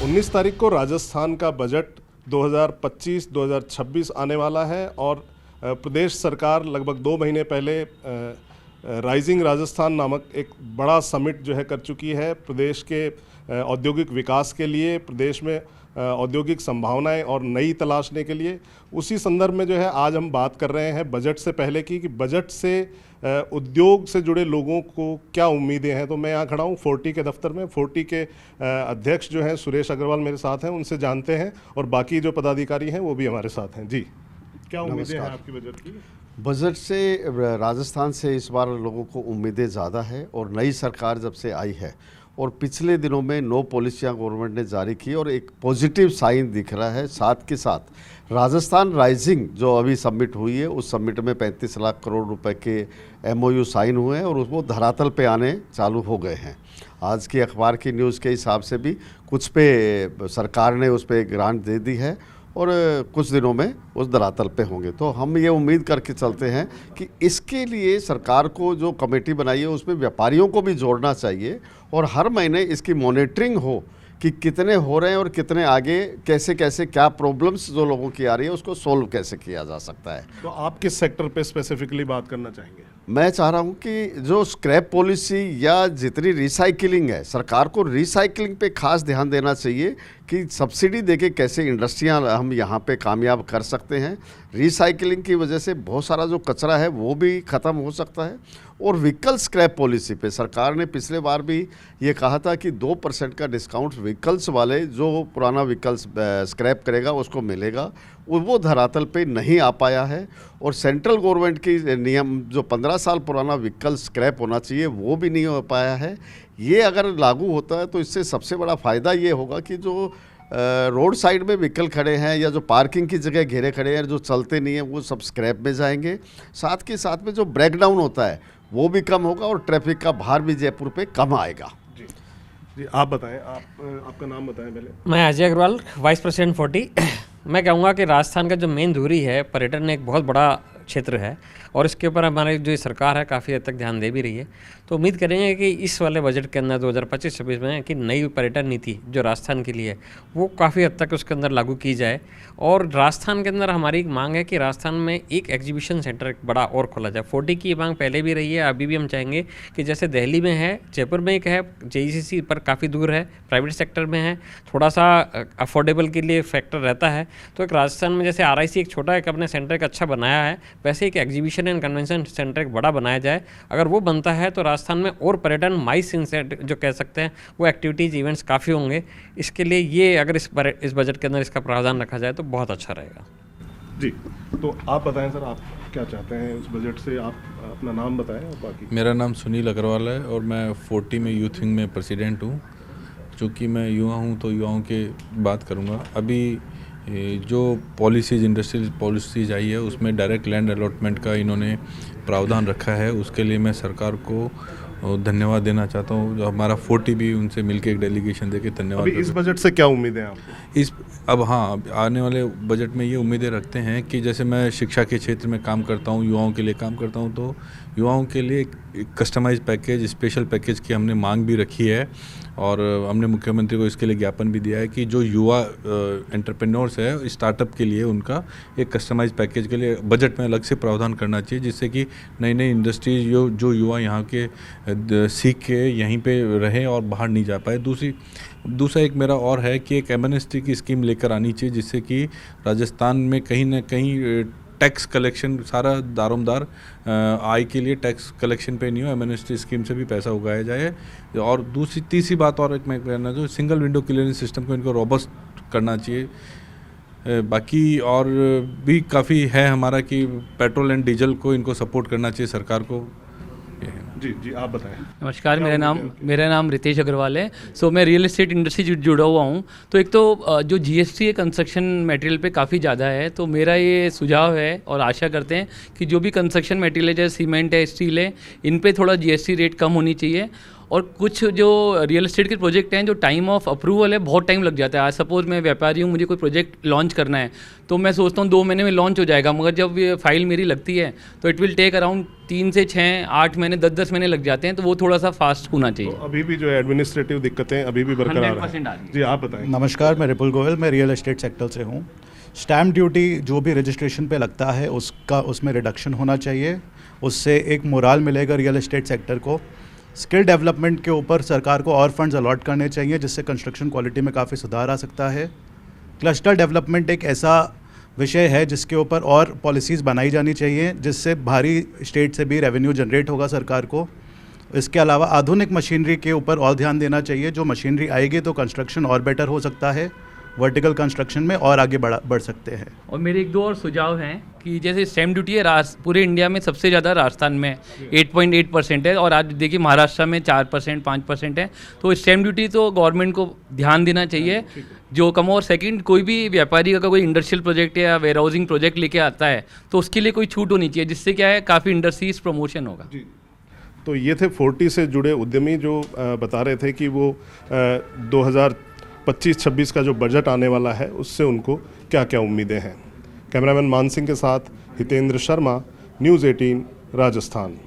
19 तारीख को राजस्थान का बजट 2025-2026 आने वाला है और प्रदेश सरकार लगभग 2 महीने पहले राइजिंग राजस्थान नामक एक बड़ा समिट जो है कर चुकी है प्रदेश के औद्योगिक विकास के लिए, प्रदेश में औद्योगिक संभावनाएं और नई तलाशने के लिए। उसी संदर्भ में जो है आज हम बात कर रहे हैं बजट से पहले की कि बजट से उद्योग से जुड़े लोगों को क्या उम्मीदें हैं। तो मैं यहाँ खड़ा हूँ फोर्टी के दफ्तर में। फोर्टी के अध्यक्ष जो हैं सुरेश अग्रवाल मेरे साथ हैं, उनसे जानते हैं और बाकी जो पदाधिकारी हैं वो भी हमारे साथ हैं। जी, क्या उम्मीदें हैं आपकी बजट की? बजट से राजस्थान से इस बार लोगों को उम्मीदें ज़्यादा है और नई सरकार जब से आई है और पिछले दिनों में 9 पॉलिसियाँ गवर्नमेंट ने जारी की और एक पॉजिटिव साइन दिख रहा है। साथ के साथ राजस्थान राइजिंग जो अभी सबमिट हुई है, उस सबमिट में 35 लाख करोड़ रुपए के MOU साइन हुए हैं और उसको धरातल पे आने चालू हो गए हैं। आज की अखबार की न्यूज़ के हिसाब से भी कुछ पे सरकार ने उस पर ग्रांट दे दी है और कुछ दिनों में उस धरातल पे होंगे। तो हम ये उम्मीद करके चलते हैं कि इसके लिए सरकार को जो कमेटी बनाई है उसमें व्यापारियों को भी जोड़ना चाहिए और हर महीने इसकी मॉनिटरिंग हो कि कितने हो रहे हैं और कितने आगे, कैसे कैसे क्या प्रॉब्लम्स जो लोगों की आ रही है उसको सोल्व कैसे किया जा सकता है। तो आप किस सेक्टर पे स्पेसिफिकली बात करना चाहेंगे? मैं चाह रहा हूँ कि जो स्क्रैप पॉलिसी या जितनी रिसाइकिलिंग है, सरकार को रिसाइकिलिंग पे खास ध्यान देना चाहिए कि सब्सिडी देके कैसे इंडस्ट्रियाँ हम यहाँ पे कामयाब कर सकते हैं। रिसाइकिलिंग की वजह से बहुत सारा जो कचरा है वो भी ख़त्म हो सकता है। और व्हीकल स्क्रैप पॉलिसी पे सरकार ने पिछले बार भी ये कहा था कि 2% का डिस्काउंट व्हीकल्स वाले जो पुराना व्हीकल्स स्क्रैप करेगा उसको मिलेगा, वो धरातल पे नहीं आ पाया है। और सेंट्रल गवर्नमेंट की नियम जो 15 साल पुराना व्हीकल स्क्रैप होना चाहिए वो भी नहीं हो पाया है। ये अगर लागू होता है तो इससे सबसे बड़ा फ़ायदा ये होगा कि जो रोड साइड में व्हीकल खड़े हैं या जो पार्किंग की जगह घेरे खड़े हैं जो चलते नहीं हैं वो सब स्क्रैप में जाएंगे। साथ के साथ में जो ब्रेकडाउन होता है वो भी कम होगा और ट्रैफिक का भार भी जयपुर पे कम आएगा। जी, आप बताएं, आपका नाम बताएं पहले। मैं अजय अग्रवाल, वाइस प्रेसिडेंट 40। मैं कहूँगा कि राजस्थान का जो मेन धुरी है, पर्यटन एक बहुत बड़ा क्षेत्र है और इसके ऊपर हमारी जो सरकार है काफ़ी हद तक ध्यान दे भी रही है। तो उम्मीद करेंगे कि इस वाले बजट के अंदर 2025-26 में कि नई पर्यटन नीति जो राजस्थान के लिए है वो काफ़ी हद तक उसके अंदर लागू की जाए। और राजस्थान के अंदर हमारी एक मांग है कि राजस्थान में एक एग्जीबिशन सेंटर एक बड़ा और खोला जाए। 40 की मांग पहले भी रही है, अभी भी हम चाहेंगे कि जैसे दिल्ली में है, जयपुर में एक है, JECC पर काफ़ी दूर है, प्राइवेट सेक्टर में है, थोड़ा सा अफोर्डेबल के लिए फैक्टर रहता है। तो एक राजस्थान में जैसे RIC एक छोटा एक अपने सेंटर एक अच्छा बनाया है, वैसे एक एग्जीबिशन एंड कन्वेंशन सेंटर एक बड़ा बनाया जाए। अगर वो बनता है तो राजस्थान में और पर्यटन माइस जो कह सकते हैं वो एक्टिविटीज़ इवेंट्स काफ़ी होंगे। इसके लिए ये अगर इस बजट के अंदर इसका प्रावधान रखा जाए तो बहुत अच्छा रहेगा। जी, तो आप बताएं सर, आप क्या चाहते हैं उस बजट से? आप अपना नाम बताएं और बाकी। मेरा नाम सुनील अग्रवाल है और मैं 40 में यूथ विंग में प्रेसिडेंट हूँ। चूँकि मैं युवा हूँ तो युवाओं के बात करूँगा। अभी जो पॉलिसीज़, इंडस्ट्रियल पॉलिसीज़ आई है उसमें डायरेक्ट लैंड अलॉटमेंट का इन्होंने प्रावधान रखा है। उसके लिए मैं सरकार को धन्यवाद देना चाहता हूँ। जो हमारा 40 भी उनसे मिलकर एक डेलीगेशन देके धन्यवाद। अभी इस बजट से क्या उम्मीदें हैं आपको? अब हाँ, आने वाले बजट में ये उम्मीदें रखते हैं कि जैसे मैं शिक्षा के क्षेत्र में काम करता हूँ, युवाओं के लिए काम करता हूँ, तो युवाओं के लिए एक कस्टमाइज पैकेज, स्पेशल पैकेज की हमने मांग भी रखी है और हमने मुख्यमंत्री को इसके लिए ज्ञापन भी दिया है कि जो युवा एंटरप्रेन्योर्स है स्टार्टअप के लिए उनका एक कस्टमाइज पैकेज के लिए बजट में अलग से प्रावधान करना चाहिए, जिससे कि नई नई इंडस्ट्रीज जो युवा यहाँ के सीख के यहीं पे रहे और बाहर नहीं जा पाए। दूसरा एक मेरा और है कि एक एमनेस्टी की स्कीम लेकर आनी चाहिए, जिससे कि राजस्थान में कहीं ना कहीं टैक्स कलेक्शन, सारा दारोमदार आय के लिए टैक्स कलेक्शन पे नहीं हो, एमनेस्टी स्कीम से भी पैसा उगाया जाए। और तीसरी बात और एक मैं कहना जो सिंगल विंडो क्लियरेंस सिस्टम को इनको रोबस्ट करना चाहिए। बाकी और भी काफ़ी है हमारा कि पेट्रोल एंड डीजल को इनको सपोर्ट करना चाहिए सरकार को। जी, आप बताएं। नमस्कार, मेरा नाम रितेश अग्रवाल है। सो मैं रियल एस्टेट इंडस्ट्री से जुड़ा हुआ हूँ। तो एक तो जो GST है कंस्ट्रक्शन मटेरियल पे काफ़ी ज़्यादा है, तो मेरा ये सुझाव है और आशा करते हैं कि जो भी कंस्ट्रक्शन मटेरियल है, जैसे सीमेंट है, स्टील है, इन पे थोड़ा GST रेट कम होनी चाहिए। और कुछ जो रियल एस्टेट के प्रोजेक्ट हैं जो टाइम ऑफ अप्रूवल है बहुत टाइम लग जाता है। आज सपोज मैं व्यापारी हूँ, मुझे कोई प्रोजेक्ट लॉन्च करना है तो मैं सोचता हूँ 2 महीने में लॉन्च हो जाएगा, मगर जब ये फाइल मेरी लगती है तो इट विल टेक अराउंड 3 से 6, 8 महीने, 10 महीने लग जाते हैं। तो वो थोड़ा सा फास्ट होना चाहिए। तो अभी भी जो है एडमिनिस्ट्रेटिव दिक्कतें अभी भी बरकरार 100% आ हैं। रही है। जी आप बताएं। नमस्कार, मैं रिपुल गोयल, मैं रियल एस्टेट सेक्टर से हूँ। स्टैम्प ड्यूटी जो भी रजिस्ट्रेशन पे लगता है उसमें रिडक्शन होना चाहिए, उससे एक मोराल मिलेगा रियल एस्टेट सेक्टर को। स्किल डेवलपमेंट के ऊपर सरकार को और फंड्स अलॉट करने चाहिए जिससे कंस्ट्रक्शन क्वालिटी में काफ़ी सुधार आ सकता है। क्लस्टर डेवलपमेंट एक ऐसा विषय है जिसके ऊपर और पॉलिसीज़ बनाई जानी चाहिए जिससे बाहरी स्टेट से भी रेवेन्यू जनरेट होगा सरकार को। इसके अलावा आधुनिक मशीनरी के ऊपर और ध्यान देना चाहिए। जो मशीनरी आएगी तो कंस्ट्रक्शन और बेटर हो सकता है, वर्टिकल कंस्ट्रक्शन में और आगे बढ़ सकते हैं। और मेरे एक 2 और सुझाव हैं कि जैसे स्टैम्प ड्यूटी है पूरे इंडिया में सबसे ज़्यादा राजस्थान में 8.8% है, और आज देखिए महाराष्ट्र में 4%, 5% है। तो स्टैम्प ड्यूटी तो गवर्नमेंट को ध्यान देना चाहिए जो कम। और सेकंड, कोई भी व्यापारी का कोई इंडस्ट्रियल प्रोजेक्ट या वेयर हाउसिंग प्रोजेक्ट लेके आता है तो उसके लिए कोई छूट होनी चाहिए, जिससे क्या है काफ़ी इंडस्ट्रीज प्रमोशन होगा। तो ये थे 40 से जुड़े उद्यमी जो बता रहे थे कि वो 2025-26 का जो बजट आने वाला है उससे उनको क्या क्या उम्मीदें हैं। कैमरामैन मान सिंह के साथ हितेंद्र शर्मा, न्यूज़ 18 राजस्थान।